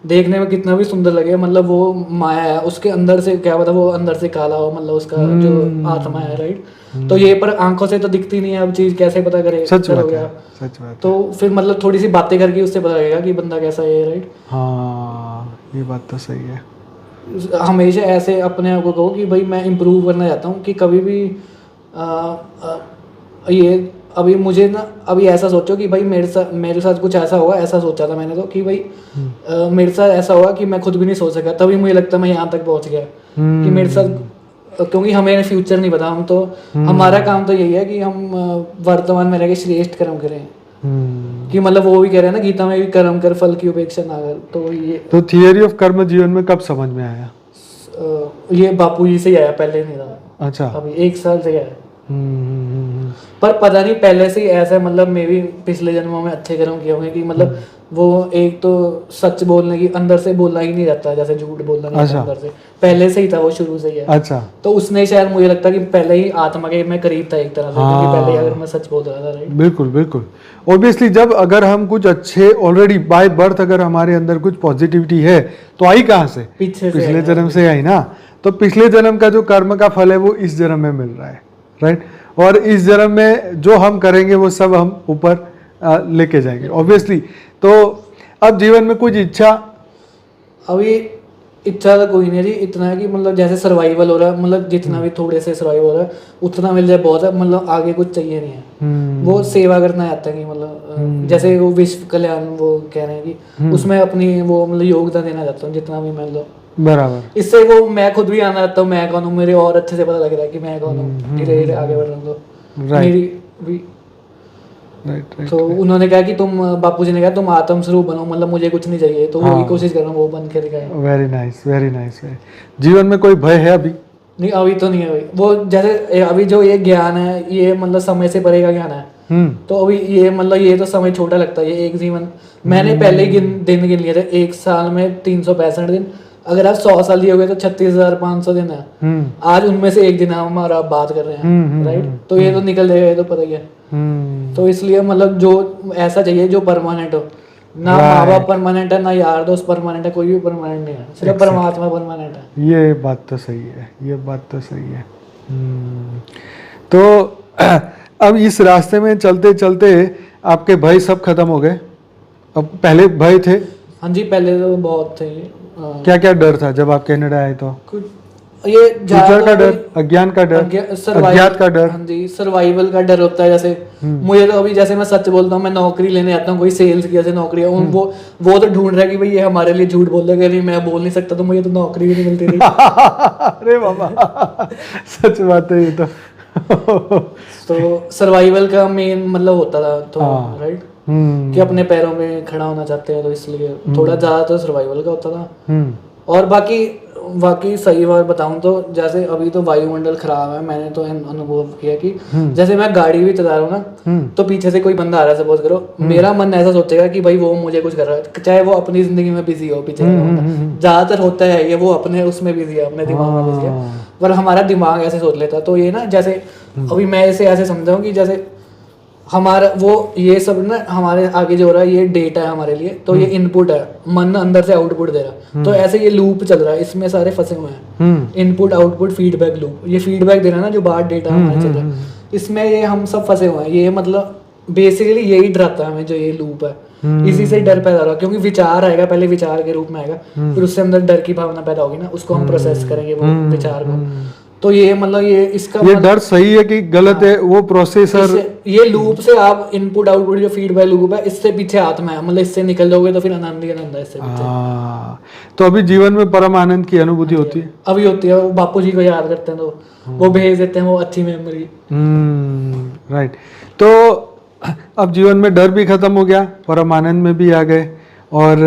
देखने में कितना भी सुंदर लगे, मतलब वो माया है, उसके अंदर से क्या पता वो अंदर से काला हो, मतलब उसका जो आत्मा है, राइट। तो ये पर आंखों से तो दिखती नहीं है, अब चीज कैसे पता करे? सच बात। तो फिर मतलब थोड़ी सी बातें करके उससे पता लगेगा कि बंदा कैसा है, राइट। हाँ, ये बात तो सही है। हमेशा ऐसे अपने आप को कहो कि भाई मैं इम्प्रूव करना चाहता हूँ, कि कभी भी ये अभी मुझे ना अभी ऐसा सोचो कि भाई मेरे साथ कुछ ऐसा होगा, ऐसा सोचा था मैंने तो कि भाई मेरे साथ ऐसा होगा कि मैं खुद भी नहीं सोच सका, तभी मुझे लगता मैं यहाँ तक पहुँच गया कि मेरे साथ, क्योंकि हमें फ्यूचर नहीं पता। हम तो हमारा काम तो यही है कि हम वर्तमान में रह के श्रेष्ठ कर्म करें। कि मतलब वो भी कह रहे हैं ना गीता में भी, कर्म कर फल की उपेक्षा ना कर। तो ये तो थियरी ऑफ कर्म जीवन में कब समझ में आया? ये बापू जी से ही आया, पहले नहीं था। अच्छा, अभी 1 साल से आया। पर पता नहीं पहले से ही ऐसा, मतलब मे भी पिछले जन्मों में अच्छे कर्म किए होंगे कि मतलब वो एक तो सच बोलने की अंदर से बोलना ही नहीं रहता, जैसे झूठ बोलना नहीं रहता अंदर से, पहले से ही था वो, शुरू से ही है। अच्छा। तो उसने शायद मुझे लगता है कि पहले ही आत्मा के मैं करीब था एक तरह से, क्योंकि पहले ही अगर मैं सच बोल रहा था। राइट, बिल्कुल बिल्कुल। ऑब्वियसली जब अगर हम कुछ अच्छे ऑलरेडी बाय बर्थ अगर हमारे अंदर कुछ पॉजिटिविटी है तो आई कहाँ से? पिछले जन्म से आई ना। तो पिछले जन्म का जो कर्म का फल है वो इस जन्म में मिल रहा है। राइट, और इस जन्म में जो हम करेंगे वो सब हम ऊपर लेके जाएंगे ऑब्वियसली। तो अब जीवन में कुछ इच्छा? अभी इच्छा तो कोई नहीं थी, इतना है कि मतलब जैसे सर्वाइवल हो रहा है, मतलब जितना भी थोड़े से सर्वाइव हो रहा है उतना मिल जाए बहुत है, मतलब आगे कुछ चाहिए नहीं है। वो सेवा करना चाहता है कि मतलब जैसे वो विश्व कल्याण वो कह रहे हैं कि उसमें अपनी वो मतलब योगदान देना चाहता हूँ जितना भी मैं लो। बराबर। इससे वो मैं खुद भी आना चाहता हूँ, मैं कौन हूँ, मेरे और अच्छे से पता लग रहा है कि मैं कौन हूँ, धीरे धीरे आगे बढ़ रहा हूँ। तो मेरी भी तो उन्होंने कहा कि तुम, बापूजी ने कहा तुम आत्म स्वरूप बनो, मतलब मुझे कुछ नहीं चाहिए, तो वही कोशिश कर रहा हूँ वो बन के दिखाए। Very nice, very nice. जीवन में कोई भय है अभी? नहीं, अभी तो नहीं है। अभी वो जैसे अभी जो ये ज्ञान है ये मतलब समय से परे का ज्ञान है। तो अभी ये मतलब ये तो समय छोटा लगता है, ये एक जीवन मैंने पहले दिन गिन लिए थे, एक साल में 365 दिन, अगर आप 100 साल दिए हो गए तो 36,500 दिन है। आज उनमें से एक दिन हमारा बात कर रहे हैं। राइट, तो ये तो निकल जाएगा, ये तो पता ही है। तो इसलिए मतलब जो ऐसा चाहिए जो परमानेंट हो, ना माँ बाप परमानेंट है, ना यार दोस्त परमानेंट है, कोई भी परमानेंट नहीं है, सिर्फ परमात्मा परमानेंट है। ये बात तो सही है, ये बात तो सही है। तो अब इस रास्ते में चलते चलते आपके भय सब खत्म हो गए? अब पहले भय थे? हाँ जी, पहले तो बहुत थे। क्या क्या डर था जब आप कनाडा आए? तो कुछ ये फ्यूचर का डर, अज्ञान का डर, अज्ञात का डर। हाँ जी, सर्वाइवल का डर होता है। जैसे मुझे तो अभी जैसे मैं सच बोलता हूँ, मैं नौकरी लेने आता हूँ, कोई सेल्स की जैसे नौकरी है, वो तो ढूंढ रहा है कि भाई ये हमारे लिए झूठ बोल देगा, नहीं मैं बोल नहीं सकता, तो मुझे तो नौकरी भी नहीं मिलती थी। अरे बाबा, सच बात है ये तो सर्वाइवल का मेन मतलब होता था तो। राइट, कि अपने पैरों में खड़ा होना चाहते हैं, तो इसलिए थोड़ा ज्यादा तो सर्वाइवल का होता था। और बाकी सही बात बताऊं तो जैसे अभी तो वायुमंडल खराब है, मैंने तो अनुभव किया कि जैसे मैं गाड़ी भी चला रहा हूँ ना, तो पीछे से कोई बंदा आ रहा है, सपोज करो, मेरा मन ऐसा सोचेगा कि भाई वो मुझे कुछ कर रहा है, चाहे वो अपनी जिंदगी में बिजी हो, पीछे ज्यादातर होता है ये, वो अपने उसमें बिजी है, अपने दिमाग में बिजी है, पर हमारा दिमाग ऐसे सोच लेता। तो ये ना जैसे अभी मैं इसे ऐसे समझाऊं कि जैसे हमारा वो ये सब ना हमारे आगे जो हो रहा है ये डेटा है हमारे लिए, तो ये इनपुट है, मन अंदर से आउटपुट दे रहा है, तो ऐसे ये लूप चल रहा है, इसमें सारे फंसे हुए हैं, इनपुट आउटपुट फीडबैक लूप, ये फीडबैक दे रहा है ना जो बाहर डेटा हमारे चल रहा है, इसमें ये हम सब फंसे हुए हैं। ये मतलब बेसिकली यही डराता है हमें, जो ये लूप है, इसी से डर पैदा हो रहा है, क्योंकि विचार आएगा, पहले विचार के रूप में आएगा, फिर उससे अंदर डर की भावना पैदा होगी ना, उसको हम प्रोसेस करेंगे वो विचार को। तो ये मतलब ये इसका ये डर सही है कि गलत है, वो प्रोसेसर, ये लूप से आप इनपुट आउटपुट जो फीडबैक लूप है, इससे पीछे आत्मा है, मतलब इससे निकल जाओगे तो फिर आनंद ही आनंद है इससे पीछे। तो अभी जीवन में परम आनंद की अनुभूति होती है? अभी होती है, वो बापू जी को याद करते हैं तो वो भेज देते हैं वो अच्छी मेमोरी। राइट, तो अब जीवन में डर भी खत्म हो गया, परम आनंद में भी आ गए, और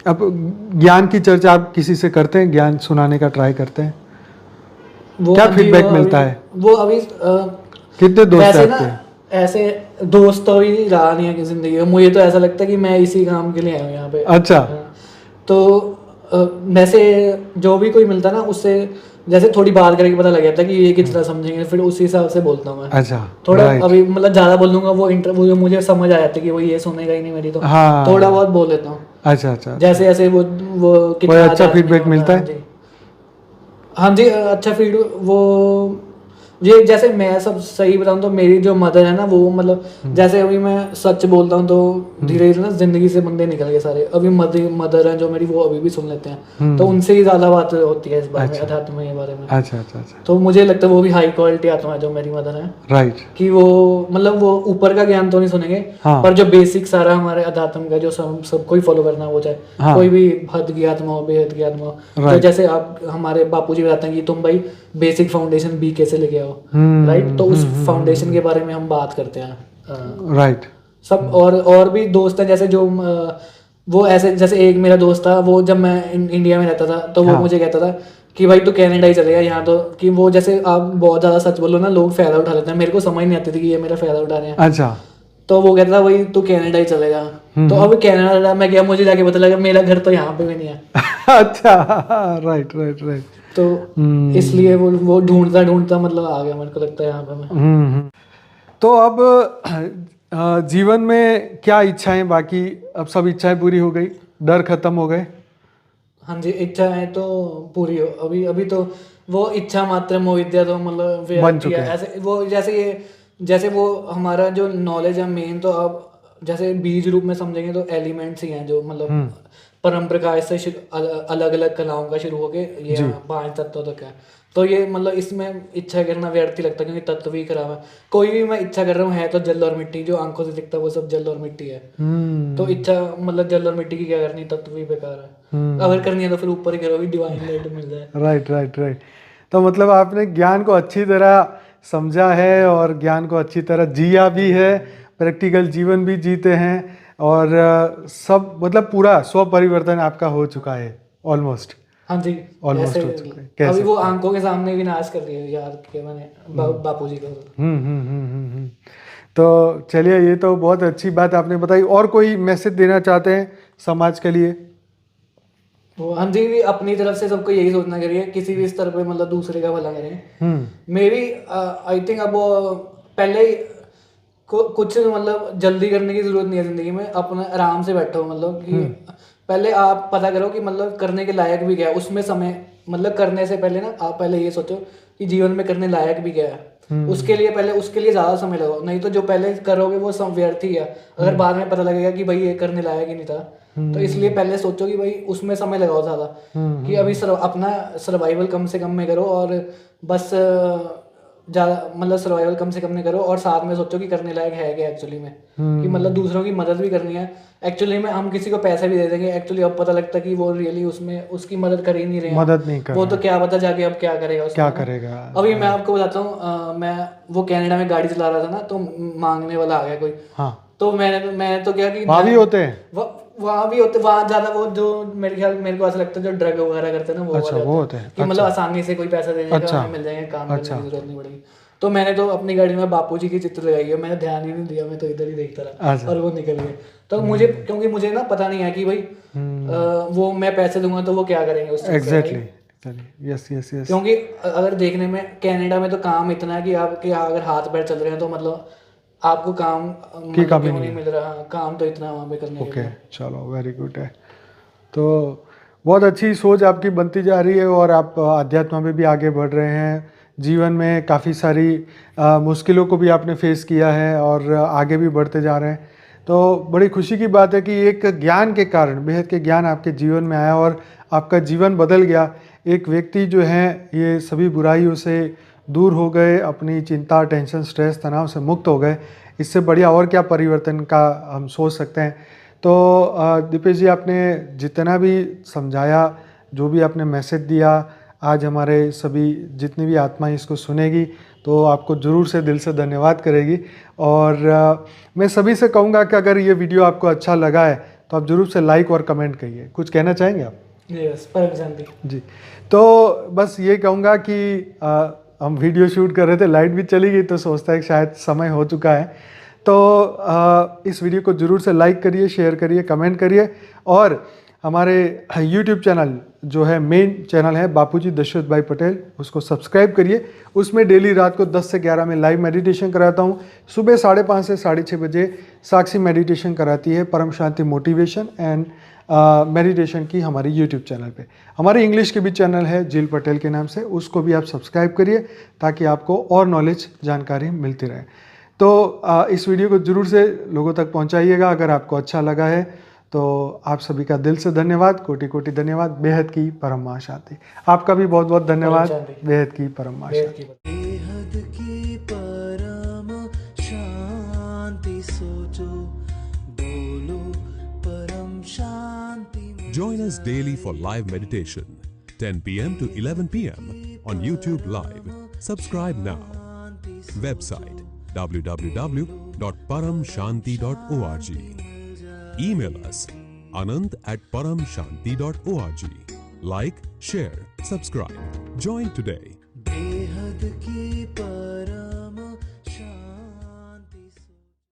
अब ज्ञान की चर्चा आप किसी से करते हैं, ज्ञान सुनाने का ट्राई करते हैं? क्या फीडबैक मिलता है? वो अभी कितने दोस्त हैं आपके? ऐसे दोस्त तो ही रहा नहीं है कि जिंदगी में, मुझे तो ऐसा लगता है कि मैं इसी काम के लिए आया हूँ यहाँ पे। अच्छा। तो वैसे जो भी कोई मिलता ना उससे जैसे थोड़ी बात करके पता लग जाता है कि ये कितना समझेंगे, फिर उसी हिसाब से बोलता हूँ मैं। अच्छा, थोड़ा अभी मतलब ज्यादा बोल दूंगा वो मुझे समझ आ जाता है कि वो ये सुनेगा ही नहीं मेरी, तो थोड़ा बहुत बोल लेता हूँ। अच्छा अच्छा, जैसे ऐसे वो कोई अच्छा फीडबैक मिलता है? हाँ जी, अच्छा फीड वो ये जैसे मैं सब सही बताऊँ तो मेरी जो मदर है ना वो मतलब जैसे अभी मैं सच बोलता हूँ तो धीरे धीरे ना जिंदगी से बंदे निकल गए सारे। अभी मदर है जो मेरी वो अभी भी सुन लेते हैं, तो उनसे ही ज्यादा बात होती है इस बारे में, अध्यात्म के बारे में। अच्छा अच्छा अच्छा। तो मुझे लगता है वो भी हाई क्वालिटी आत्मा है जो मेरी मदर है। राइट, कि वो मतलब वो ऊपर का ज्ञान तो नहीं सुनेंगे, पर जो बेसिक सारा हमारे अध्यात्म का जो सबको ही फॉलो करना, वो चाहे कोई भी हद की आत्मा हो, बेहद की आत्मा हो। तो जैसे आप हमारे बापूजी बताते हैं कि तुम भाई बेसिक फाउंडेशन बी कैसे लेके आओ, राइट, तो उस फाउंडेशन के बारे में हम बात करते हैं। राइट, सब और भी दोस्त हैं जैसे जो वो ऐसे जैसे एक मेरा दोस्त था, वो जब मैं इंडिया में रहता था तो वो मुझे कहता था कि भाई तू कनाडा ही चलेगा यहाँ, तो कि वो जैसे आप बहुत ज़्यादा सच बोलो ना लोग फ़ायदा उठा लेते हैं, मेरे को समझ नहीं आती थी कि ये मेरा फ़ायदा उठा रहे हैं। अच्छा। तो वो कहता था भाई तू कनाडा ही चलेगा। तो अब कनाडा मैं गया, मुझे जाके पता लगा मेरा घर तो यहाँ पे भी नहीं है। अच्छा, राइट राइट राइट। तो इसलिए वो ढूंढता ढूंढता मतलब आ गया, मेरे को लगता है यहाँ पे मैं। तो अब जीवन में क्या इच्छाएं, बाकी अब सब इच्छाएं पूरी हो गई, डर खत्म हो गए? हाँ जी, इच्छा है तो पूरी हो, अभी अभी तो वो इच्छा मात्र मोहित्या तो मतलब बन व्यर्थ चुके ही है। हैं। ऐसे वो जैसे वो हमारा जो नॉलेज है मेन, तो अब जैसे बीज रूप में समझेंगे तो एलिमेंट्स ही हैं जो मतलब परम प्रकाश से अलग अलग कलाओं का शुरू होके ये 5 तत्वों तक है। तो ये मतलब इसमें इच्छा करना व्यर्थ ही लगता है, क्योंकि तत्व ही खराब है। कोई भी मैं इच्छा कर रहा हूँ है तो जल और मिट्टी, जो आंखों से दिखता है वो सब जल और मिट्टी है। तो इच्छा मतलब जल और मिट्टी की क्या करनी, तत्व ही बेकार है। अगर करनी है तो फिर ऊपर ही करो, भी डिवाइन लाइट मिल जाए। Right right right. तो मतलब आपने ज्ञान को अच्छी तरह समझा है और ज्ञान को अच्छी तरह जिया भी है, प्रैक्टिकल जीवन भी जीते हैं, और सब मतलब पूरा स्व परिवर्तन आपका हो चुका है ऑलमोस्ट। हाँ जी, ऑलमोस्ट हो चुका है। अभी वो आंखों के सामने विनाश कर दिया यार किया मैंने बापूजी को। तो चलिए, ये तो बहुत अच्छी बात आपने बताई। और कोई मैसेज देना चाहते हैं समाज के लिए? वो हम जी भी अपनी तरफ से सबको यही सोचना करिए, किसी भी स्तर पे मतलब दूसरे का भला करें। मे बी आई थिंक अब पहले कुछ मतलब जल्दी करने की जरूरत नहीं है जिंदगी में, अपना आराम से बैठो। मतलब कि पहले आप पता करो कि मतलब करने के लायक भी क्या है, उसमें समय मतलब करने से पहले ना आप पहले ये सोचो कि जीवन में करने लायक भी क्या है। उसके लिए ज्यादा समय लगाओ, नहीं तो जो पहले करोगे वो सब व्यर्थ ही है। अगर बाद में पता लगेगा कि भाई ये करने लायक ही नहीं था, तो इसलिए पहले सोचो कि भाई उसमें समय लगाओ ज्यादा, कि अभी अपना सर्वाइवल कम से कम में करो, और बस ज्यादा मतलब सर्वाइवल कम से कम में करो, और साथ में सोचो कि करने लायक है क्या एक्चुअली में, कि मतलब दूसरों की मदद भी करनी है। एक्चुअली में हम किसी को पैसे भी दे देंगे, एक्चुअली अब पता लगता है कि वो रियली उसमें उसकी मदद कर ही नहीं रहे हैं। मदद नहीं कर वो तो क्या पता जाके अब क्या करेगा क्या करेगा। अभी मैं आपको बताता हूँ, मैं वो कनाडा में गाड़ी चला रहा था ना, तो मांगने वाला आ गया कोई। हाँ। तो मैंने तो क्या कि वहाँ भी होते हैं, वहाँ भी होते, वहाँ ज्यादा वो जो मेरे को ऐसा लगता है जो ड्रग वगैरह करते हैं ना, वो अच्छा, वाले वो होते हैं। कि मतलब आसानी से कोई पैसा दे देगा, अच्छा। हमें मिल जाएंगे, काम करने की जरूरत नहीं पड़ेगी। तो मैंने तो अपनी गाड़ी में बापूजी की चित्र लगाई है, मैंने ध्यान ही नहीं दिया, मैं तो इधर ही देखता रहा और वो निकल गए। तो मुझे क्योंकि मुझे ना पता नहीं है कि भाई वो मैं पैसे दूंगा तो वो क्या करेंगे उस चीज़ से। Exactly, yes yes yes. क्योंकि अगर देखने में कनाडा में तो काम इतना है कि आपके अगर हाथ पैर चल रहे हैं तो मतलब आपको काम की कमी नहीं मिल रहा, काम तो इतना वहाँ पे करने के लिए। चलो, वेरी गुड है। तो बहुत अच्छी सोच आपकी बनती जा रही है, और आप अध्यात्म में भी आगे बढ़ रहे हैं। जीवन में काफ़ी सारी मुश्किलों को भी आपने फेस किया है और आगे भी बढ़ते जा रहे हैं। तो बड़ी खुशी की बात है कि एक ज्ञान के कारण, बेहद के ज्ञान आपके जीवन में आया और आपका जीवन बदल गया। एक व्यक्ति जो है ये सभी बुराइयों से दूर हो गए, अपनी चिंता, टेंशन, स्ट्रेस, तनाव से मुक्त हो गए। इससे बढ़िया और क्या परिवर्तन का हम सोच सकते हैं। तो दीपेश जी, आपने जितना भी समझाया, जो भी आपने मैसेज दिया, आज हमारे सभी जितनी भी आत्माएं इसको सुनेगी तो आपको ज़रूर से दिल से धन्यवाद करेगी। और मैं सभी से कहूँगा कि अगर ये वीडियो आपको अच्छा लगा है तो आप ज़रूर से लाइक और कमेंट करिए। कुछ कहना चाहेंगे आप? यस, परम शांति जी। तो बस ये कहूँगा कि हम वीडियो शूट कर रहे थे, लाइट भी चली गई, तो सोचता है कि शायद समय हो चुका है। तो इस वीडियो को ज़रूर से लाइक करिए, शेयर करिए, कमेंट करिए, और हमारे यूट्यूब चैनल जो है, मेन चैनल है बापूजी दशरथ भाई पटेल, उसको सब्सक्राइब करिए। उसमें डेली रात को 10 से 11 में लाइव मेडिटेशन कराता हूँ। सुबह 5:30 से 6:30 बजे साक्षी मेडिटेशन कराती है परम शांति मोटिवेशन एंड मेडिटेशन की हमारी यूट्यूब चैनल पे। हमारे इंग्लिश के भी चैनल है जिल पटेल के नाम से, उसको भी आप सब्सक्राइब करिए ताकि आपको और नॉलेज, जानकारी मिलती रहे। तो इस वीडियो को ज़रूर से लोगों तक पहुंचाइएगा अगर आपको अच्छा लगा है। तो आप सभी का दिल से धन्यवाद, कोटि कोटि धन्यवाद। बेहद की परम मां शांति। आपका भी बहुत बहुत धन्यवाद। बेहद की परम मां शांति। बेहद की परम शांति सोचो, बोलो परम शांति। Join us daily for live meditation, 10 p.m. to 11 p.m. on YouTube Live. Subscribe now. Website www.paramshanti.org. Email us anand@paramshanti.org. Like, share, subscribe. Join today. बेहद की परम